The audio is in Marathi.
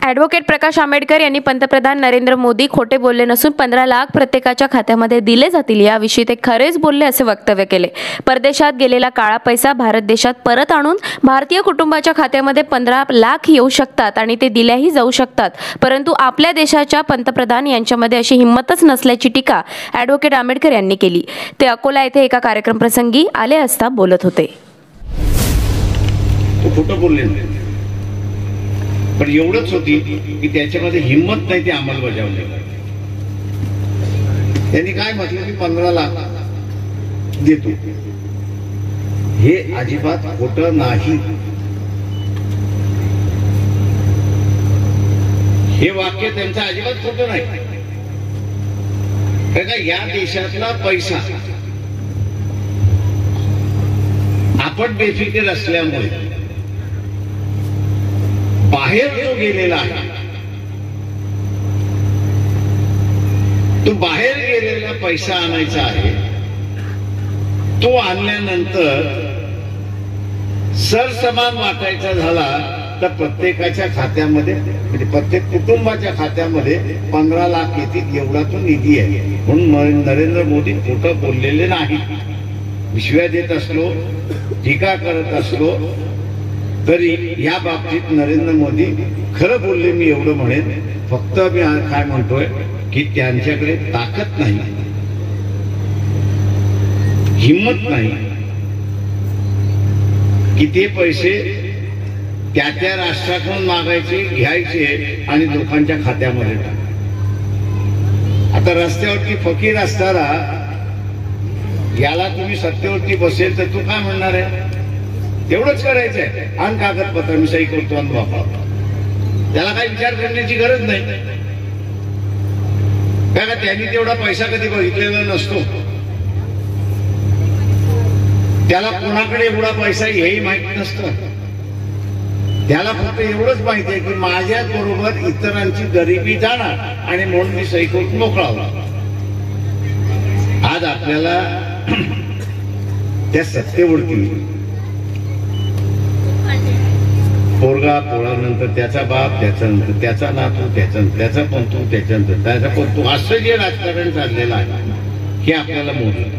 ॲडव्होकेट प्रकाश आंबेडकर यांनी पंतप्रधान नरेंद्र मोदी खोटे बोलले नसून 15 लाख प्रत्येकाच्या खात्यामध्ये दिले जातील याविषयी ते खरेच बोलले असे वक्तव्य केले। परदेशात गेलेला काळा पैसा भारत देशात परत आणून भारतीय कुटुंबाच्या खात्यामध्ये 15 लाख येऊ शकतात आणि ते दिल्याही जाऊ शकतात, परंतु आपल्या देशाच्या पंतप्रधान यांच्यामध्ये अशी हिंमतच नसल्याची टीका ॲडव्होकेट आंबेडकर यांनी केली। ते अकोला येथे एका कार्यक्रम प्रसंगी आले असता बोलत होते। खोटं बोलले नाही, पण एवढंच होती की त्याच्यामध्ये हिंमत नाही ते अंमलबजावणी। त्यांनी काय म्हटलं की 15 लाख देतो, हे अजिबात खोटं नाही। हे वाक्य त्यांचं अजिबात खोटं नाही, कारण का या देशातला पैसा आपण बेफिकीर असल्यामुळे बाहेर जो गेलेला आहे, तो बाहेर गेलेला पैसा आणायचा आहे। तो आणल्यानंतर सरसमान वाटायचा झाला तर प्रत्येकाच्या खात्यामध्ये, म्हणजे प्रत्येक कुटुंबाच्या खात्यामध्ये 15 लाख येतील एवढा तो निधी आहे। म्हणून नरेंद्र मोदी खोटं बोललेले नाही। विश्वास देत असलो, टीका करत असलो तरी या बाबतीत नरेंद्र मोदी खरं बोलले, मी एवढं म्हणेन। फक्त मी काय म्हणतोय की त्यांच्याकडे ताकद नाही, हिम्मत नाही की ते पैसे त्या राष्ट्राकडून मागायचे, घ्यायचे आणि लोकांच्या खात्यामध्ये टाकायचे। आता रस्त्यावरती फकीर असताना याला तुम्ही सत्तेवरती बसेल तर तू काय म्हणणार आहे? तेवढंच करायचंय, आण कागदपत्र मी सही करतो आणि वापरतो, त्याला काही विचार करण्याची गरज नाही। कारण त्यांनी तेवढा पैसा कधी बघितलेला नसतो, त्याला कोणाकडे एवढा पैसा हेही माहित नसतं। त्याला फक्त एवढंच माहिती आहे की माझ्या बरोबर इतरांची गरिबी जाणार आणि म्हणून मी सही करून मोकळा होणार। आज आपल्याला त्या सत्तेवरती पोरगा, पोरानंतर त्याचा बाप, त्याच्यानंतर त्याचा नातू, त्याच्यानंतर त्याचा पंतू, त्याच्यानंतर त्याचा पंतू, असं जे राजकारण चाललेलं आहे हे आपल्याला मोडलं।